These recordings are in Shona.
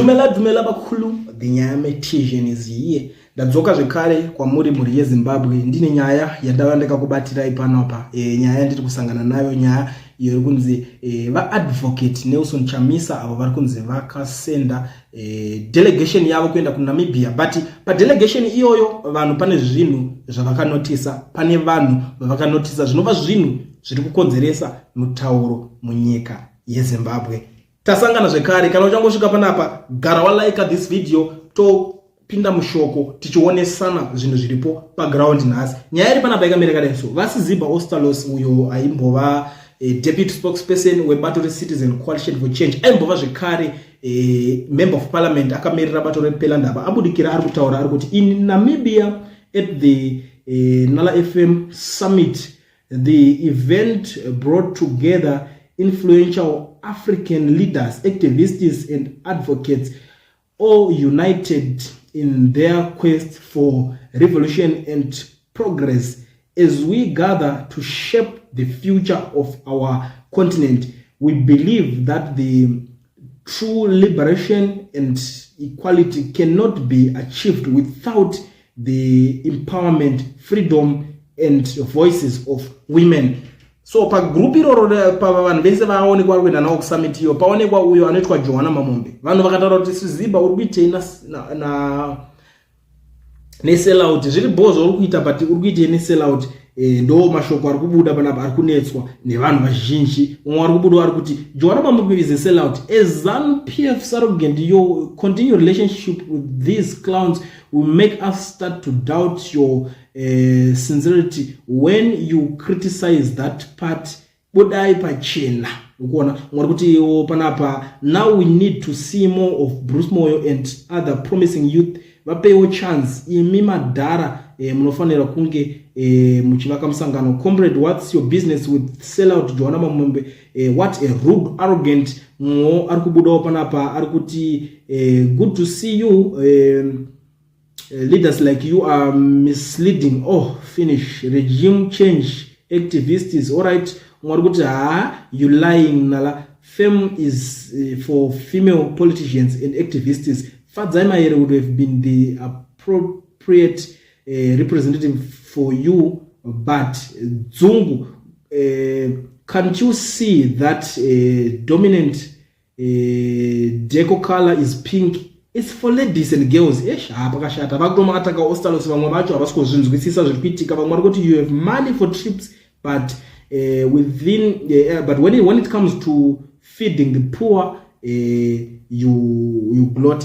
Dumela bakulu, the nyame tijeni iziye. Ndadzoka zvekare kwamuri mhuri yeZimbabwe. Ndine nyaya yandavandeka kubatira ipanapa. Nyaya ndiri kusangana nayo, nyaya iyo kunzi va-advocate Nelson Chamisa avo vari kunzi vakasenda delegation yavo kuenda kuNamibia. But padelegation iyoyo vanhu pane zvinhu zvavakanotisa, pane vanhu vavakanotisa zvinova zvinhu zviri kukonzeresa mutauro munyika yeZimbabwe. Tasangana zvekare, kana uchangosvika panapa, gara walike this video to pinda mushoko tichionesana zvinhu zviripo paground nhasi. Nyaya iri panapa yakamira kudai so. Vasiziba Ostalos uyo aimbova deputy spokesperson webato reCitizen Coalition for Change, aimbova zvekare member of parliament akamirira bato rePelandaba, abudikira ari kutaura ari kuti in Namibia at the Nala FM summit, the event brought together influential African leaders, activists and advocates, all united in their quest for revolution and progress as we gather to shape the future of our continent. We believe that the true liberation and equality cannot be achieved without the empowerment, freedom and voices of women. So pa group iroro pa vanhu vese vaonekwa kuenda nawo kusummit iyo, paonekwa uyo anoitwa Johanna Mamombe. Vanhu vakataura kuti Siziba uri kuita na sellout, zviri bozo uri kuita, but uri kuita ne sellout. Ndo mashoko ari kubuda panapa ari kunetswa nevanhu vazhinji. Mumwe ari kubuda ari kuti Johanna Mamombe is a sellout. As ZANU-PF surrogate, your continued relationship with these clowns will make us start to doubt your sincerity when you criticize that part. Budai pachena ukuona mwari kuti panapa, now we need to see more of Bruce Moyo and other promising youth vapewo chance. Imi madhara munofanira kunge muchivaka musangano. Comrade, what's your business with sellout Johanna Mamombe? What a rude, arrogant mo ari kubudawo panapa ari kuti good to see you. Leaders like you are misleading. Oh, finish. Regime change activists. All right. You lying. Nala. Fame is for female politicians and activists. Fadzaimaere would have been the appropriate representative for you. But Zungu, can't you see that dominant deco color is pink? It's for ladies and girls. Pakashata vakutoma ataka Ostalos, vamwe vacho havasikozvinzwisisa zviri kuitika. Vamwe vari kuti you have money for trips, but but when it comes to feeding the poor, you gloat.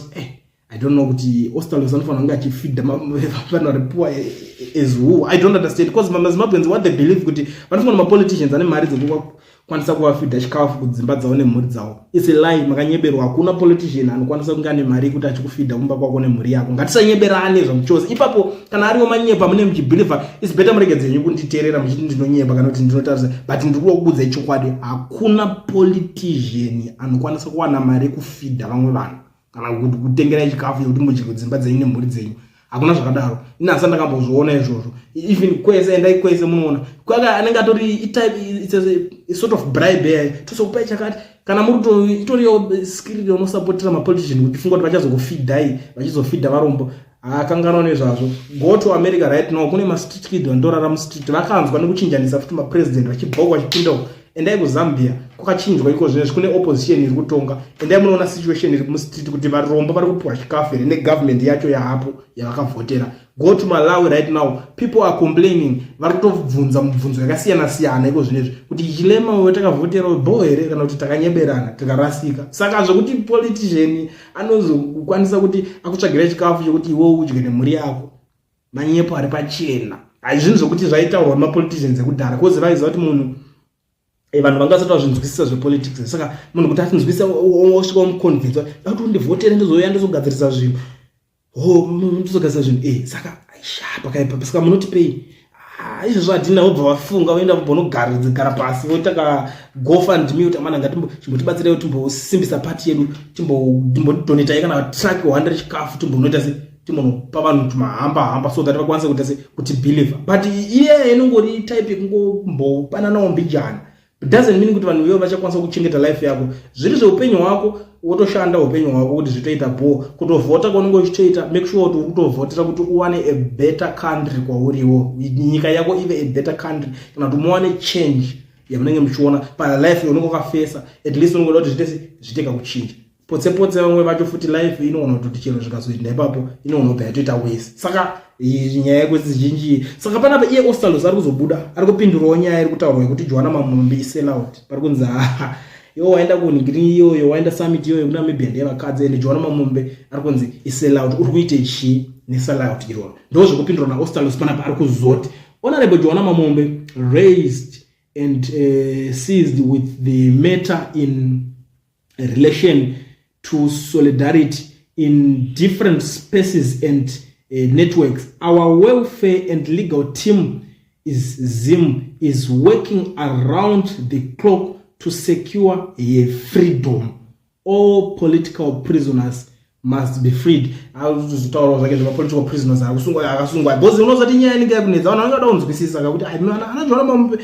I don't know kuti Ostalos anofanira kunge achifeed vanhu vari poor as who. I don't understand, because maZimbabweans what they believe kuti vanofanira politicians ane mari dzekukwanisa kuvafidha chikafu kudzimba dzavo nemhuri dzavo. It's a lie. Makanyeberwa. Hakuna politician anokwanisa kunge ane mari kuti achikufidha kumba kwako nemhuri yako. Ngatisanyeberane zvamuchose. Ipapo kana ariwo manyepa mune muchibhilivha, it's better muregedze nyu kunditeerera muchiti ndinonyepa kana kuti ndinotarisa, but ndiri kukuudza chokwadi, hakuna politician anokwanisa kuwana mari kufidha vamwe vanhu kana kutengera chikafu kuti muchiri kudzimba dzenyu nemhuri dzenyu. Hakuna zvakadaro. Ina asanda ndakambozviona izvozvo. Even kwese endai kwese munoona kwaka anenge atori it's a sort of bribe tosokupai chakati. Kana muri itoriyo skill unosupportira mapolitician kuti funga kuti vachazokufidhai, vachizofidha varombo. Akangana nezvazvo. Go to America right now, kune ma-street kids vandorara mu-street, vakanzwa nekuchinjanisa futi ma-president vachibhauka vachipindawo. Endai kuZambia kwakachinjwa iko zvinezvi, kune opposition iri kutonga. Endai munoona situation iri mu-street kuti varombo vari kupuwa chikafu here negovernment yacho yahapo yavakavhotera. Go to Malawi right now, people are complaining, vari kutovhunza mibvunzo yakasiyana siyana iko zvinezvi kuti chilema wetakavhotera bo here kana kuti takanyeberana tikarasika. Saka zvokuti politician anozokwanisa kuti akutsvagira chikafu chokuti iwe udye nemhuri yako, manyepo ari pachena. Hazvinhu zvokuti zvaitaurwa nemapoliticians ekudhara, kozi vaiziva kuti munhu vanhu vangasati vazvinzwisisa zvepolitics. Saka munhu kuti atinzwisisa osvika umuconvince kuti undivhotere ndizouya ndizogadzirisa zvinhu. Ndizogadzirisa zvinhu. Saka pakaipa. Saka munotipei. Izvozvo hadina wobva wafunga woenda kubonogara pasi wotaka GoFundMe kuti amana ngatimbotibatsirei kuti timbosimbisa pati yedu, timbodoneta kana track 100 chikafu, timbonoita se timbonopa vanhu tumahamba so that vakwanise kuti believe. But iye inongori type yekungopananawo mbijana. It doesn't mean kuti vanhu ivo vachakwanisa kuchengeta life yako. Zviri zveupenyu hwako, wotoshanda upenyu hwako kuti zvitoita bo. Kutovhota kwaunenge uchitoita, make sure kuti ukutovhotera kuti uwane a better country kwauriwo. Nyika yako ive a better country. Kana kuti muwane change yamunenge muchiona pa life yaunenge wakafesa. At least unongoda kuti zviteka kuchinja. Potse vamwe vacho futi life inoona kuti chero zvikazoenda ipapo inoona kuti yatoita waste. Saka nyaya yekwezizhinji, saka panapa iye Ostalos ari kuzobuda, ari kupindurawo nyaya iri kutaurwa kuti Joanna Mamombe isell out. Pari kunzi iwo waenda kunhingiri iyoyo, waenda summit iyoyo kuna Namibia ndeyevakadzi, ende Joanna Mamombe ari kunzi isell out. Uri kuite chi nesell out irona? Ndo zvekupindura naOstalos panapa ari kuzoti Honorable Joanna Mamombe raised and seized with the matter in relation to solidarity in different spaces and networks. Our welfare and legal team ZIM is working around the clock to secure a freedom. All political prisoners must be freed. Zvitauro zvake zvemapolitical prisoners akasungwa because unozati nyaya inenge yakunetsa vanhu vanoda kunzwisisa kuti ana Joanna Mamombe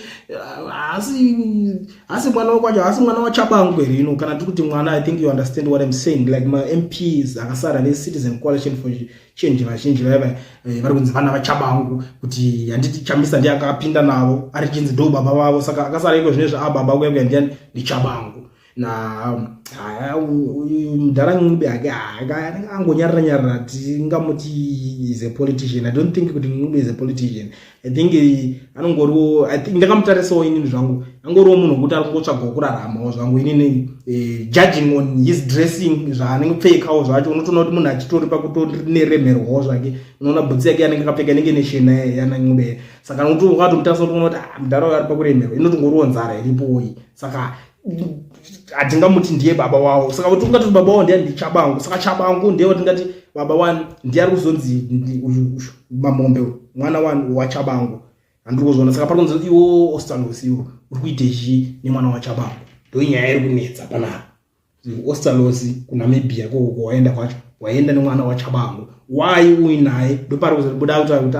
asi mwana wakwacho, asi mwana waChabangu ino, kana tikuti mwana. I think you understand what I'm saying. Like my MPs akasara ne Citizen Coalition for Change vazhinji vaiva vari kunzi vana vaChabangu, kuti handiti Chamisa ndiye akapinda navo ari chinzi ndo baba vavo, saka akasara iko zvinezvi ababa kuya ndiani ndiChabangu. Na mudharangube ake angonyarara tingamuti is a politician. I don't think kuti Ngube is a politician. I think anongoriwo, I think ndakamutarisawo inini zvangu angoriwo munhu kuti ari kungotsvaga kuraramawo zvangu inini, judging on his dressing zvaanenge kupfekawo zvacho unotoona kuti munhu achitori pakutori neremerwawo zvake. Unoona bhutsi yake yanenge akapfeka inenge neshena yana Ngube, saka unoto ukatomutarisa unoona kuti mudhara ari pakuremerwa, inotongoriwo nzara iripo iyi. Saka atingamuti ndiye baba wavo, saka kuti ungati baba wavo ndiye ndiChabangu, saka Chabangu ndiye watingati baba wani ndiye ari kuzonzi Mamombe mwana wani waChabangu. Handiri kuzviona, saka pari kunzi iwo Ostalos iwo uri kuite chi nemwana waChabangu. Ndo nyaya iri kunetsa panapa. Ostalos kuNamibia koko waenda kwacho, waenda nemwana waChabangu. Why uinaye? Ndo pari kuzobuda kuti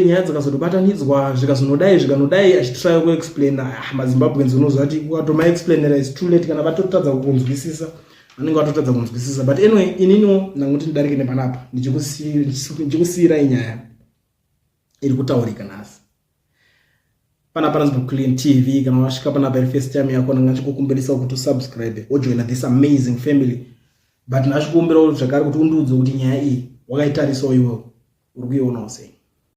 nyaya dzakazobatanidzwa zvikazonodai achitry kuexplain maZimbabweans unozati ukatoma explainera is too late, kana vatotadza kunzwisisa vanenge vatotadza kunzwisisa. But anyway, ininiwo nanguti ndidarike nepanapa ndichikusiyira inyaya iri kutaurika nhasi. Panapa panonzi Clean TV. Kana wasvika panapa first time yako ndingachikukumbirisa kuti subscribe wojoina this amazing family. But ndachikukumbirawo zvakare kuti undiudze kuti nyaya iyi wakaitarisawo iwewe uri kuionawo sei.